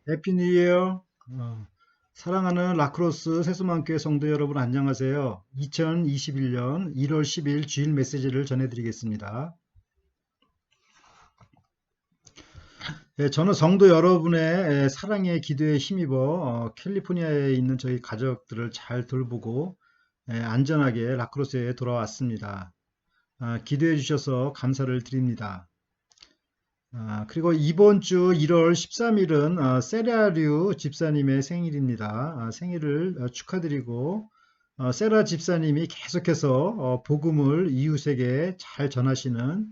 해피 뉴 이어. 사랑하는 라크로스 세수만교회 성도 여러분 안녕하세요. 2021년 1월 10일 주일 메시지를 전해드리겠습니다. 저는 성도 여러분의 사랑의 기도에 힘입어 캘리포니아에 있는 저희 가족들을 잘 돌보고 안전하게 라크로스에 돌아왔습니다. 기도해 주셔서 감사를 드립니다. 그리고 이번 주 1월 13일은 세라류 집사님의 생일입니다. 생일을 축하드리고 세라 집사님이 계속해서 복음을 이웃에게 잘 전하시는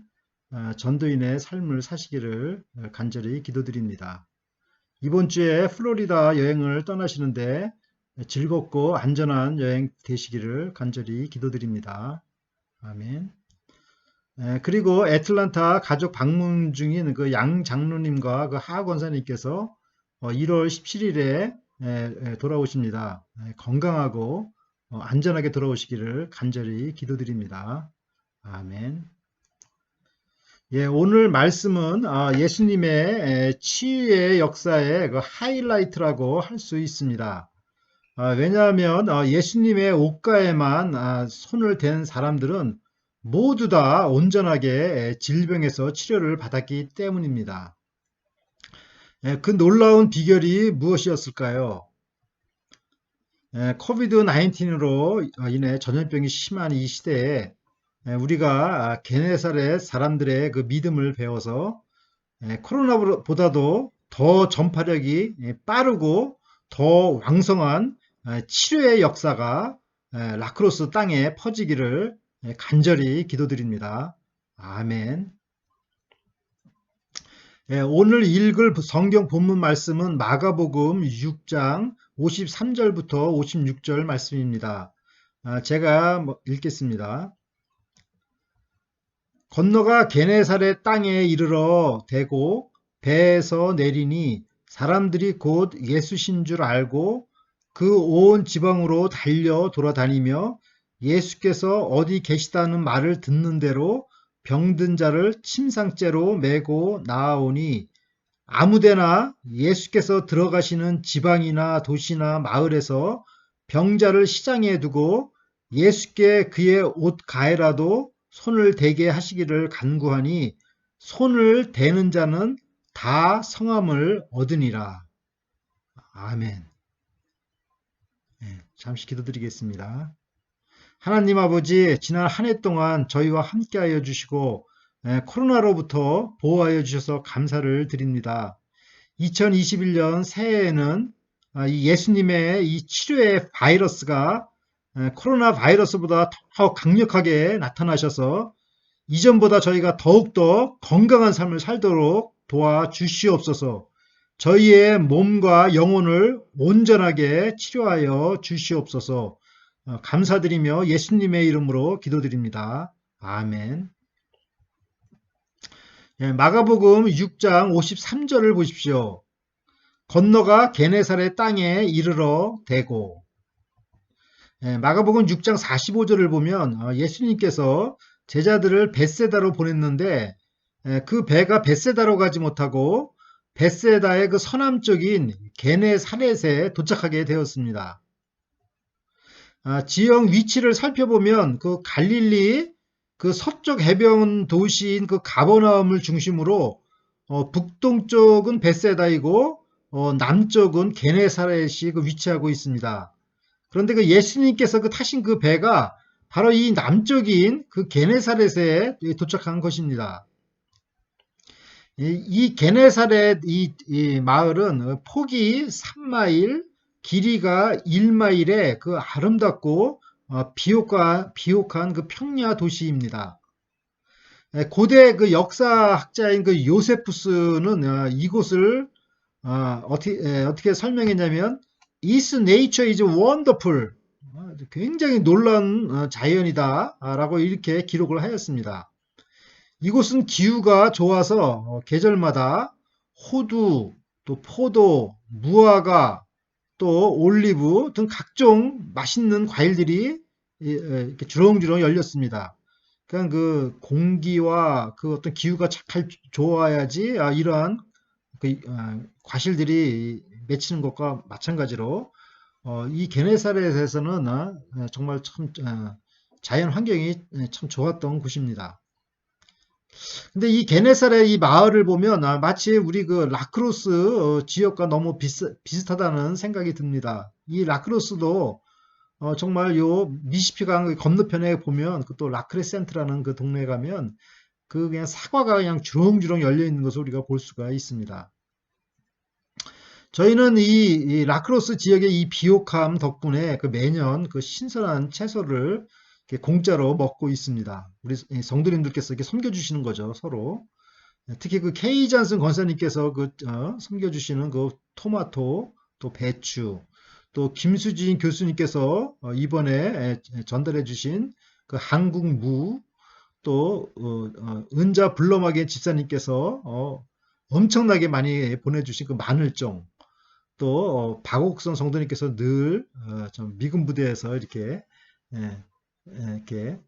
전도인의 삶을 사시기를 간절히 기도드립니다. 이번 주에 플로리다 여행을 떠나시는데 즐겁고 안전한 여행 되시기를 간절히 기도드립니다. 아멘. 그리고 애틀란타 가족 방문 중인 그 양 장로님과 그 하 권사님께서 1월 17일에 돌아오십니다. 건강하고 안전하게 돌아오시기를 간절히 기도드립니다. 아멘. 예, 오늘 말씀은 예수님의 치유의 역사의 그 하이라이트라고 할 수 있습니다. 왜냐하면 예수님의 옷가에만 손을 댄 사람들은 모두 다 온전하게 질병에서 치료를 받았기 때문입니다. 그 놀라운 비결이 무엇이었을까요? 코비드 19으로 인해 전염병이 심한 이 시대에 우리가 게네사렛 사람들의 그 믿음을 배워서 코로나보다도 더 전파력이 빠르고 더 왕성한 치료의 역사가 라크로스 땅에 퍼지기를 간절히 기도드립니다. 아멘. 오늘 읽을 성경 본문 말씀은 마가복음 6장 53절부터 56절 말씀입니다. 제가 읽겠습니다. 건너가 게네사렛 땅에 이르러 대고 배에서 내리니 사람들이 곧 예수신 줄 알고 그 온 지방으로 달려 돌아다니며 예수께서 어디 계시다는 말을 듣는 대로 병든 자를 침상째로 메고 나아오니 아무데나 예수께서 들어가시는 지방이나 도시나 마을에서 병자를 시장에 두고 예수께 그의 옷 가에라도 손을 대게 하시기를 간구하니 손을 대는 자는 다 성함을 얻으니라. 아멘. 잠시 기도드리겠습니다. 하나님 아버지, 지난 한 해 동안 저희와 함께하여 주시고 코로나로부터 보호하여 주셔서 감사를 드립니다. 2021년 새해에는 이 예수님의 이 치료의 바이러스가 코로나 바이러스보다 더 강력하게 나타나셔서 이전보다 저희가 더욱더 건강한 삶을 살도록 도와주시옵소서. 저희의 몸과 영혼을 온전하게 치료하여 주시옵소서. 감사드리며 예수님의 이름으로 기도드립니다. 아멘. 마가복음 6장 53절을 보십시오. 건너가 게네사렛 땅에 이르러 대고. 마가복음 6장 45절을 보면 예수님께서 제자들을 벳세다로 보냈는데 그 배가 벳세다로 가지 못하고 벳세다의 그 서남쪽인 게네사렛에 도착하게 되었습니다. 지형 위치를 살펴보면 그 갈릴리 그 서쪽 해변 도시인 그 가버나움을 중심으로 북동쪽은 벳세다이고 남쪽은 게네사렛이 그 위치하고 있습니다. 그런데 그 예수님께서 그 타신 그 배가 바로 이 남쪽인 그 게네사렛에 도착한 것입니다. 이 게네사렛 이 마을은 폭이 3마일, 길이가 1마일의 그 아름답고 비옥한 그 평야 도시입니다. 고대 그 역사학자인 그 요세푸스는 이곳을 어떻게 설명했냐면 This nature is wonderful. 굉장히 놀라운 자연이다 라고 이렇게 기록을 하였습니다. 이곳은 기후가 좋아서 계절마다 호두, 또 포도, 무화과, 또 올리브 등 각종 맛있는 과일들이 이렇게 주렁주렁 열렸습니다. 그러니까 그 공기와 그 어떤 기후가 잘 좋아야지 이러한 과실들이 맺히는 것과 마찬가지로 이 게네사렛에서는 정말 참 자연 환경이 참 좋았던 곳입니다. 근데 이 게네사렛 이 마을을 보면 마치 우리 그 라크로스 지역과 너무 비슷하다는 생각이 듭니다. 이 라크로스도 정말 요 미시피강 건너편에 보면 그 또 라크레센트라는 그 동네에 가면 그 그냥 사과가 그냥 주렁주렁 열려 있는 것을 우리가 볼 수가 있습니다. 저희는 이 라크로스 지역의 이 비옥함 덕분에 그 매년 그 신선한 채소를 이렇게 공짜로 먹고 있습니다. 우리 성도님들께서 이렇게 섬겨주시는 거죠, 서로. 특히 그 케이 잔슨 권사님께서 그 섬겨주시는 그 토마토, 또 배추, 또 김수진 교수님께서 이번에 전달해 주신 그 한국 무, 또 은자 블러마게 집사님께서 엄청나게 많이 보내주신 그 마늘종, 또 박옥선 성도님께서 늘 좀 미군 부대에서 이렇게 예, 이렇게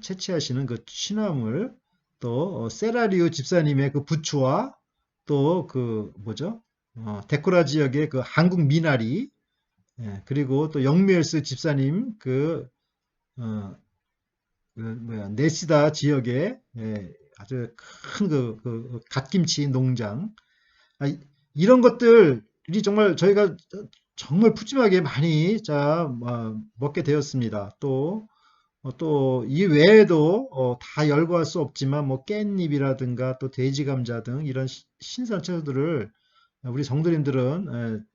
채취하시는 그 취나물, 또 세라리오 집사님의 그 부추와 또 그 뭐죠? 데코라 지역의 그 한국 미나리, 그리고 또 영미엘스 집사님 뭐야 네시다 지역의 아주 큰 그 갓김치 농장, 이런 것들이 정말 저희가 정말 푸짐하게 많이 먹게 되었습니다. 또 이 외에도 다 열거할 수 없지만 뭐 깻잎이라든가 또 돼지 감자 등 이런 신선 채소들을 우리 성도님들은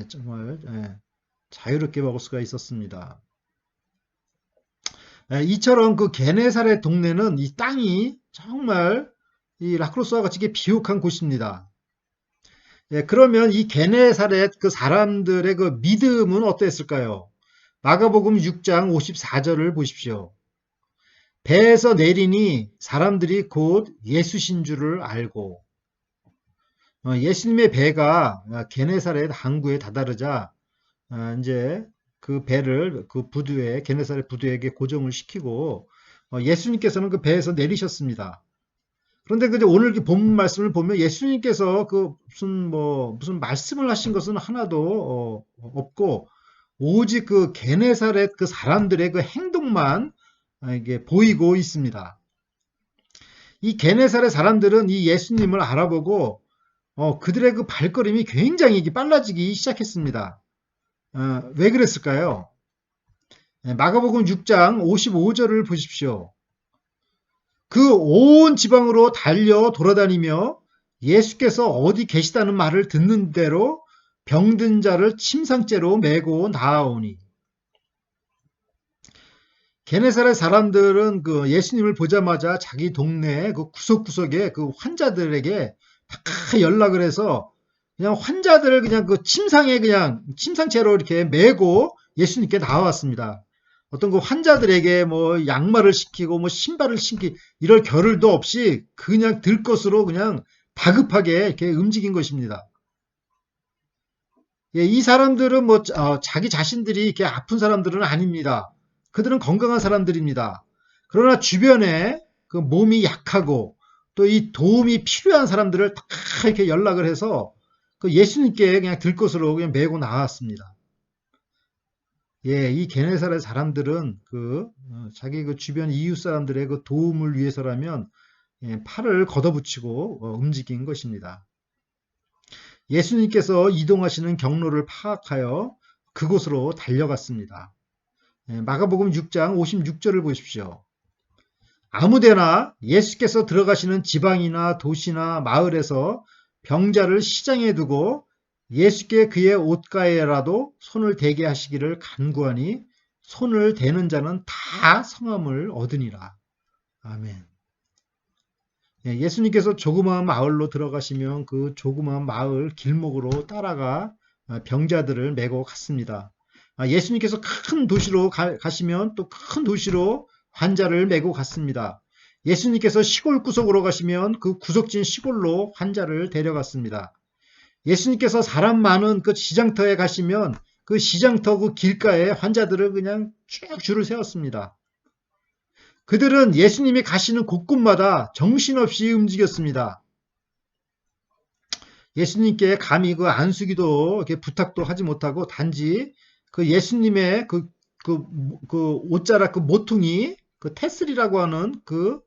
정말 자유롭게 먹을 수가 있었습니다. 이처럼 그 게네사렛 동네는 이 땅이 정말 이 라크로스와 같이 비옥한 곳입니다. 그러면 이 게네사렛 그 사람들의 그 믿음은 어땠을까요? 마가복음 6장 54절을 보십시오. 배에서 내리니 사람들이 곧 예수신 줄을 알고, 예수님의 배가 게네사렛 항구에 다다르자 이제 그 배를 그 부두에 게네사렛 부두에게 고정을 시키고 예수님께서는 그 배에서 내리셨습니다. 그런데 그 오늘 본문 말씀을 보면 예수님께서 그 무슨 말씀을 하신 것은 하나도 없고 오직 그 게네사렛 그 사람들의 그 행동만 이게 보이고 있습니다. 이 게네사렛 사람들은 이 예수님을 알아보고 그들의 그 발걸음이 굉장히 빨라지기 시작했습니다. 왜 그랬을까요? 마가복음 6장 55절을 보십시오. 그 온 지방으로 달려 돌아다니며 예수께서 어디 계시다는 말을 듣는 대로 병든 자를 침상째로 메고 나아오니. 게네사렛 사람들은 그 예수님을 보자마자 자기 동네 그 구석구석에 그 환자들에게 다 연락을 해서 그냥 환자들을 그냥 그 침상에 그냥 침상째로 이렇게 메고 예수님께 나왔습니다. 어떤 그 환자들에게 뭐 양말을 시키고 뭐 신발을 신기 이럴 겨를도 없이 그냥 들것으로 그냥 다급하게 이렇게 움직인 것입니다. 이 사람들은 뭐 자기 자신들이 이렇게 아픈 사람들은 아닙니다. 그들은 건강한 사람들입니다. 그러나 주변에 그 몸이 약하고 또 이 도움이 필요한 사람들을 다 이렇게 연락을 해서 그 예수님께 그냥 들것으로 그냥 메고 나왔습니다. 이 게네사렛 사람들은 자기 그 주변 이웃 사람들의 그 도움을 위해서라면 팔을 걷어붙이고 움직인 것입니다. 예수님께서 이동하시는 경로를 파악하여 그곳으로 달려갔습니다. 마가복음 6장 56절을 보십시오. 아무데나 예수께서 들어가시는 지방이나 도시나 마을에서 병자를 시장에 두고 예수께 그의 옷가에라도 손을 대게 하시기를 간구하니 손을 대는 자는 다 성함을 얻으니라. 아멘. 예수님께서 조그마한 마을로 들어가시면 그 조그마한 마을 길목으로 따라가 병자들을 메고 갔습니다. 예수님께서 큰 도시로 가시면 또 큰 도시로 환자를 메고 갔습니다. 예수님께서 시골 구석으로 가시면 그 구석진 시골로 환자를 데려갔습니다. 예수님께서 사람 많은 그 시장터에 가시면 그 시장터 그 길가에 환자들을 그냥 쭉 줄을 세웠습니다. 그들은 예수님이 가시는 곳곳마다 정신없이 움직였습니다. 예수님께 감히 그 안수기도 이렇게 부탁도 하지 못하고 단지 그 예수님의 그 옷자락 그 모퉁이 그 테슬이라고 하는 그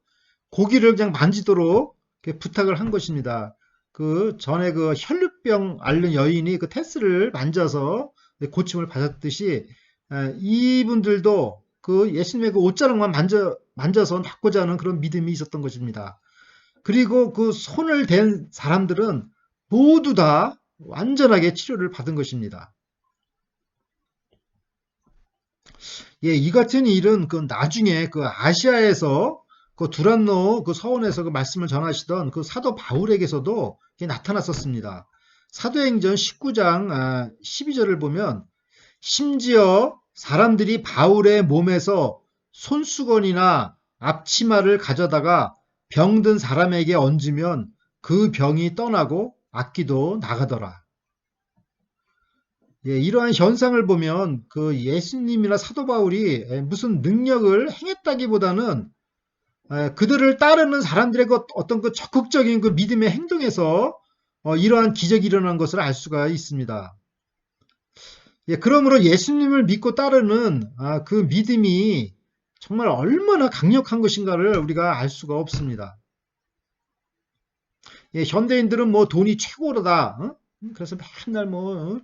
고기를 그냥 만지도록 이렇게 부탁을 한 것입니다. 그 전에 그 혈루병 앓는 여인이 그 테스를 만져서 고침을 받았듯이 이분들도 그 예수님의 그 옷자락만 만져서 낫고자 하는 그런 믿음이 있었던 것입니다. 그리고 그 손을 댄 사람들은 모두 다 완전하게 치료를 받은 것입니다. 예, 이 같은 일은 그 나중에 그 아시아에서 그 두란노 그 서원에서 그 말씀을 전하시던 그 사도 바울에게서도 이게 나타났었습니다. 사도행전 19장 12절을 보면 심지어 사람들이 바울의 몸에서 손수건이나 앞치마를 가져다가 병든 사람에게 얹으면 그 병이 떠나고 악기도 나가더라. 예, 이러한 현상을 보면 그 예수님이나 사도 바울이 무슨 능력을 행했다기보다는 그들을 따르는 사람들의 그 어떤 그 적극적인 그 믿음의 행동에서 이러한 기적이 일어난 것을 알 수가 있습니다. 예, 그러므로 예수님을 믿고 따르는 그 믿음이 정말 얼마나 강력한 것인가를 우리가 알 수가 없습니다. 예, 현대인들은 뭐 돈이 최고로다. 어? 그래서 맨날 뭐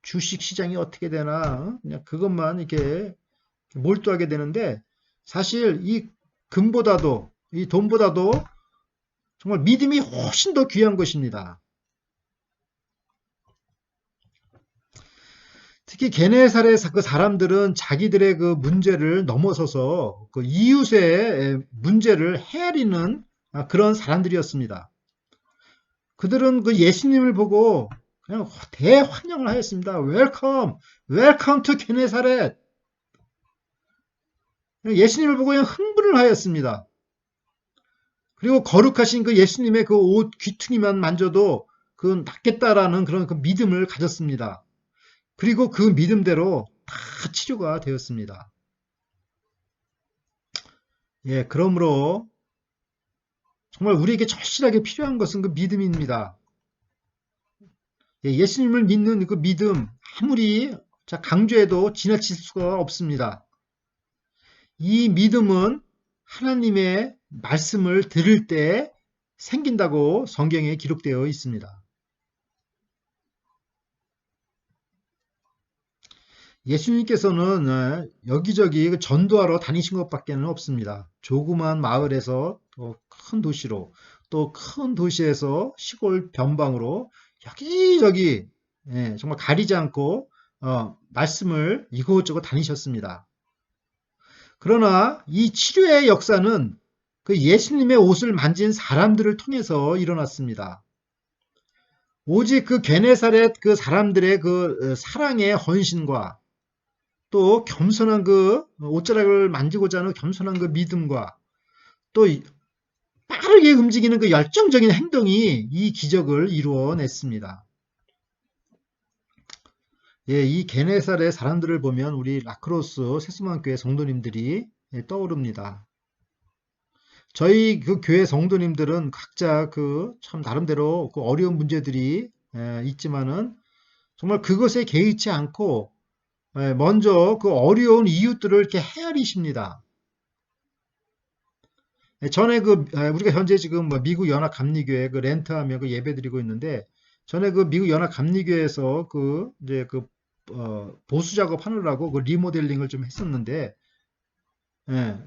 주식 시장이 어떻게 되나 그냥 그것만 이렇게 몰두하게 되는데 사실 이 금보다도 이 돈보다도 정말 믿음이 훨씬 더 귀한 것입니다. 특히 게네사렛 그 사람들은 자기들의 그 문제를 넘어서서 그 이웃의 문제를 헤아리는 그런 사람들이었습니다. 그들은 그 예수님을 보고 그냥 대환영을 하였습니다. 웰컴, 웰컴 투 게네사렛. 예수님을 보고 그냥 흥분을 하였습니다. 그리고 거룩하신 그 예수님의 그 옷 귀퉁이만 만져도 그 낫겠다라는 그런 그 믿음을 가졌습니다. 그리고 그 믿음대로 다 치료가 되었습니다. 예, 그러므로 정말 우리에게 절실하게 필요한 것은 그 믿음입니다. 예, 예수님을 믿는 그 믿음 아무리 강조해도 지나칠 수가 없습니다. 이 믿음은 하나님의 말씀을 들을 때 생긴다고 성경에 기록되어 있습니다. 예수님께서는 여기저기 그 전도하러 다니신 것밖에 없습니다. 조그만 마을에서 또 큰 도시로 또 큰 도시에서 시골 변방으로 여기저기 정말 가리지 않고 말씀을 이곳저곳 다니셨습니다. 그러나 이 치료의 역사는 그 예수님의 옷을 만진 사람들을 통해서 일어났습니다. 오직 그 게네사렛 그 사람들의 그 사랑의 헌신과 또 겸손한 그 옷자락을 만지고자 하는 겸손한 그 믿음과 또 빠르게 움직이는 그 열정적인 행동이 이 기적을 이루어냈습니다. 예, 이 게네사렛 사람들을 보면 우리 라크로스 세수만교회 성도님들이 떠오릅니다. 저희 그 교회 성도님들은 각자 그 참 나름대로 그 어려운 문제들이 있지만은 정말 그것에 개의치 않고 먼저 그 어려운 이웃들을 이렇게 헤아리십니다. 전에 그 우리가 현재 지금 뭐 미국 연합 감리교회 그 렌트하며 그 예배드리고 있는데 전에 그 미국 연합 감리교회에서 그 이제 그 보수 작업하느라고 그 리모델링을 좀 했었는데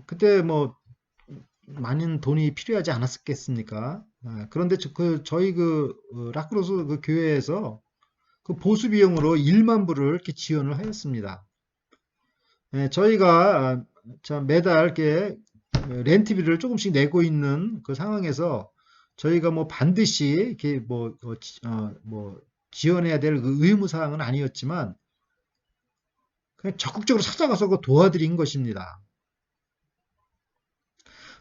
그때 뭐 많은 돈이 필요하지 않았겠습니까? 그런데 그 저희 그 라크로스 그 교회에서 그 보수 비용으로 1만 불을 이렇게 지원을 하였습니다. 저희가 매달 이렇게 렌트비를 조금씩 내고 있는 그 상황에서 저희가 뭐 반드시 이렇게 뭐 지원해야 될 의무 사항은 아니었지만 그냥 적극적으로 찾아가서 그 도와드린 것입니다.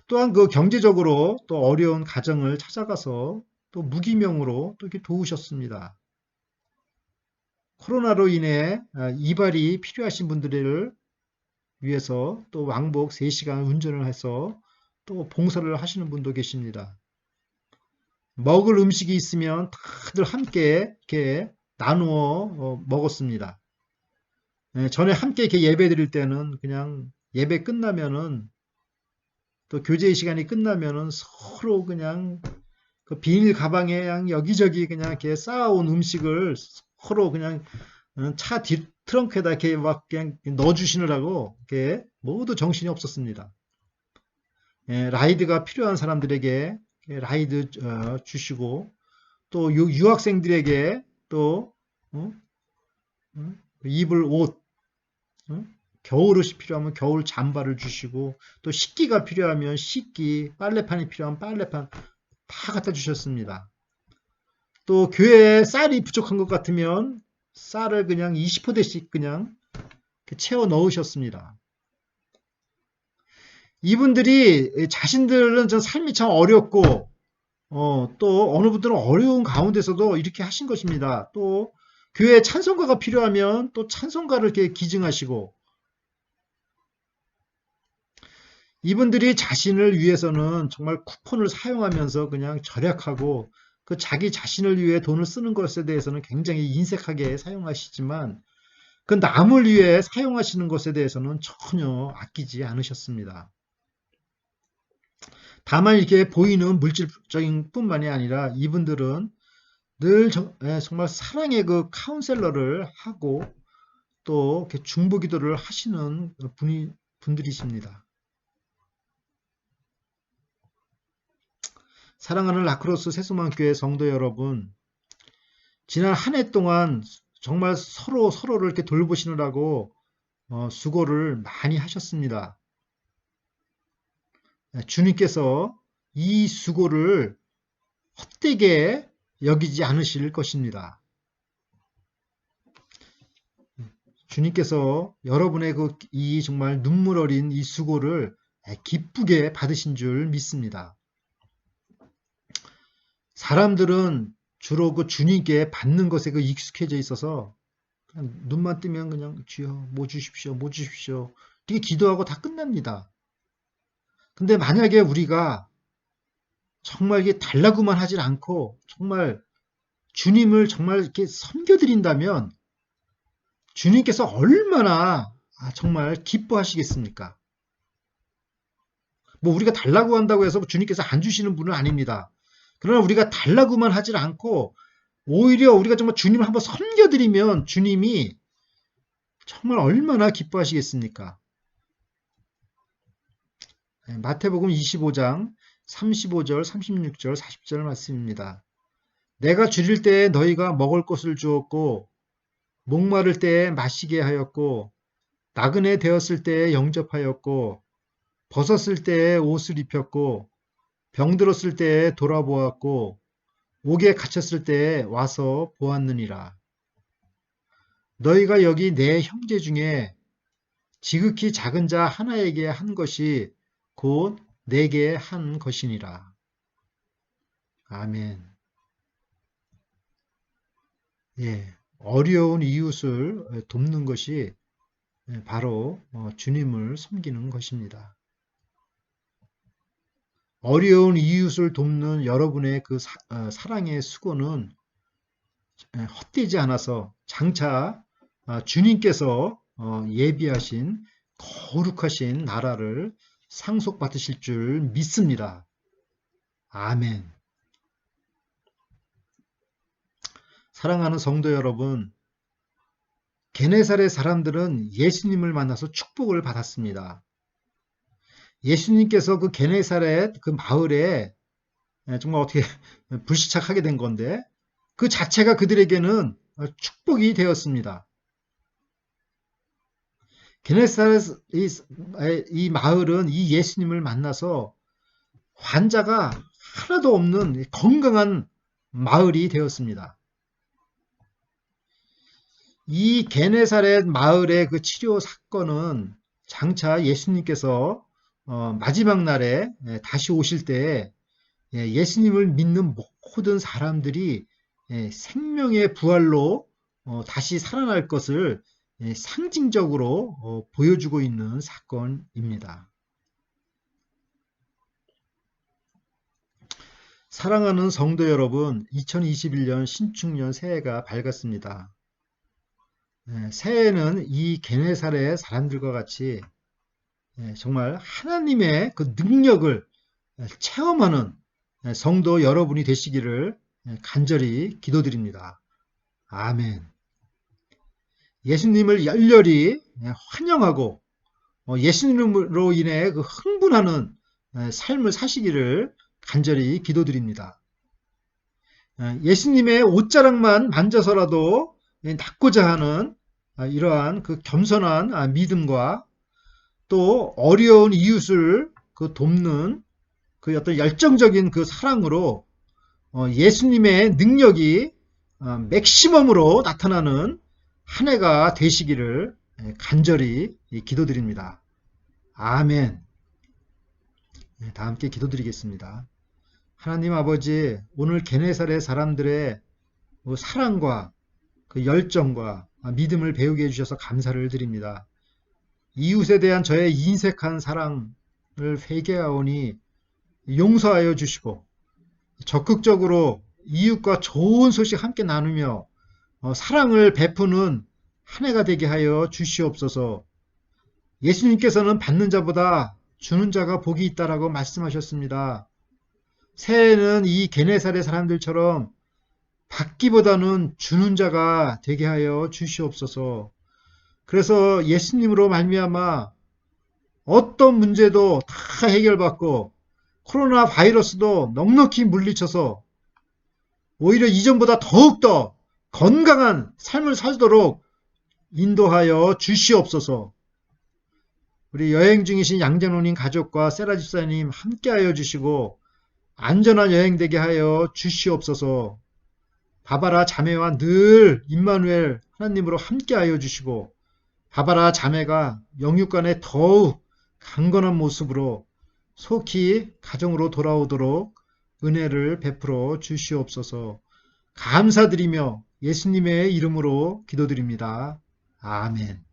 또한 그 경제적으로 또 어려운 가정을 찾아가서 또 무기명으로 또 이렇게 도우셨습니다. 코로나로 인해 이발이 필요하신 분들을 위해서 또 왕복 3시간 운전을 해서 또 봉사를 하시는 분도 계십니다. 먹을 음식이 있으면 다들 함께 이렇게 나누어 먹었습니다. 예, 전에 함께 이렇게 예배 드릴 때는 그냥 예배 끝나면은 또 교제 시간이 끝나면은 서로 그냥 그 비닐 가방에 그냥 여기저기 그냥 이렇게 쌓아온 음식을 서로 그냥 차 뒤 트렁크에다 이렇게 막 그냥 넣어주시느라고 이렇게 모두 정신이 없었습니다. 예, 라이드가 필요한 사람들에게 라이드 주시고 또 유학생들에게 또 어? 입을 옷, 어? 겨울옷이 필요하면 겨울 잠바를 주시고 또 식기가 필요하면 식기, 빨래판이 필요하면 빨래판 다 갖다 주셨습니다. 또 교회에 쌀이 부족한 것 같으면 쌀을 그냥 20포대씩 그냥 채워 넣으셨습니다. 이분들이 자신들은 좀 삶이 참 어렵고 또 어느 분들은 어려운 가운데서도 이렇게 하신 것입니다. 또 교회에 찬송가가 필요하면 또 찬송가를 이렇게 기증하시고 이분들이 자신을 위해서는 정말 쿠폰을 사용하면서 그냥 절약하고 그 자기 자신을 위해 돈을 쓰는 것에 대해서는 굉장히 인색하게 사용하시지만 그 남을 위해 사용하시는 것에 대해서는 전혀 아끼지 않으셨습니다. 다만 이렇게 보이는 물질적인 뿐만이 아니라 이분들은 늘 정말 사랑의 그 카운셀러를 하고 또 이렇게 중보 기도를 하시는 분들이십니다. 사랑하는 라크로스 세수만교회 성도 여러분, 지난 한 해 동안 정말 서로를 이렇게 돌보시느라고 수고를 많이 하셨습니다. 주님께서 이 수고를 헛되게 여기지 않으실 것입니다. 주님께서 여러분의 이 정말 눈물 어린 이 수고를 기쁘게 받으신 줄 믿습니다. 사람들은 주로 그 주님께 받는 것에 익숙해져 있어서 그냥 눈만 뜨면 그냥 주여 뭐 주십시오, 뭐 주십시오. 이렇게 기도하고 다 끝납니다. 근데 만약에 우리가 정말 이게 달라고만 하질 않고 정말 주님을 정말 이렇게 섬겨드린다면 주님께서 얼마나 정말 기뻐하시겠습니까? 뭐 우리가 달라고 한다고 해서 주님께서 안 주시는 분은 아닙니다. 그러나 우리가 달라고만 하질 않고 오히려 우리가 정말 주님을 한번 섬겨드리면 주님이 정말 얼마나 기뻐하시겠습니까? 마태복음 25장 35절, 36절, 40절 말씀입니다. 내가 줄일 때에 너희가 먹을 것을 주었고 목마를 때에 마시게 하였고 나그네 되었을 때에 영접하였고 벗었을 때에 옷을 입혔고 병들었을 때에 돌아보았고 옥에 갇혔을 때에 와서 보았느니라. 너희가 여기 내 형제 중에 지극히 작은 자 하나에게 한 것이 곧 내게 한 것이니라. 아멘. 예, 어려운 이웃을 돕는 것이 바로 주님을 섬기는 것입니다. 어려운 이웃을 돕는 여러분의 그 사랑의 수고는 헛되지 않아서 장차 주님께서 예비하신 거룩하신 나라를 상속받으실 줄 믿습니다. 아멘. 사랑하는 성도 여러분, 게네사렛 사람들은 예수님을 만나서 축복을 받았습니다. 예수님께서 그 게네사렛 그 마을에 정말 어떻게 불시착하게 된 건데 그 자체가 그들에게는 축복이 되었습니다. 게네사렛 이 마을은 이 예수님을 만나서 환자가 하나도 없는 건강한 마을이 되었습니다. 이 게네사렛 마을의 그 치료 사건은 장차 예수님께서 마지막 날에 다시 오실 때 예수님을 믿는 모든 사람들이 생명의 부활로 다시 살아날 것을 상징적으로 보여주고 있는 사건입니다. 사랑하는 성도 여러분, 2021년 신축년 새해가 밝았습니다. 새해에는 이 게네사렛 사람들과 같이 정말 하나님의 그 능력을 체험하는 성도 여러분이 되시기를 간절히 기도드립니다. 아멘. 예수님을 열렬히 환영하고 예수님으로 인해 그 흥분하는 삶을 사시기를 간절히 기도드립니다. 예수님의 옷자락만 만져서라도 낫고자 하는 이러한 그 겸손한 믿음과 또 어려운 이웃을 그 돕는 그 어떤 열정적인 그 사랑으로 예수님의 능력이 맥시멈으로 나타나는 한 해가 되시기를 간절히 기도드립니다. 아멘. 다 함께 기도드리겠습니다. 하나님 아버지, 오늘 게네사렛 사람들의 사랑과 그 열정과 믿음을 배우게 해주셔서 감사를 드립니다. 이웃에 대한 저의 인색한 사랑을 회개하오니 용서하여 주시고 적극적으로 이웃과 좋은 소식 함께 나누며 사랑을 베푸는 한 해가 되게 하여 주시옵소서. 예수님께서는 받는 자보다 주는 자가 복이 있다라고 말씀하셨습니다. 새해에는 이 게네사렛 사람들처럼 받기보다는 주는 자가 되게 하여 주시옵소서. 그래서 예수님으로 말미암아 어떤 문제도 다 해결받고 코로나 바이러스도 넉넉히 물리쳐서 오히려 이전보다 더욱더 건강한 삶을 살도록 인도하여 주시옵소서. 우리 여행 중이신 양재노님 가족과 세라 집사님 함께하여 주시고 안전한 여행 되게 하여 주시옵소서. 바바라 자매와 늘 임마누엘 하나님으로 함께하여 주시고 바바라 자매가 영육간에 더욱 강건한 모습으로 속히 가정으로 돌아오도록 은혜를 베풀어 주시옵소서. 감사드리며 예수님의 이름으로 기도드립니다. 아멘.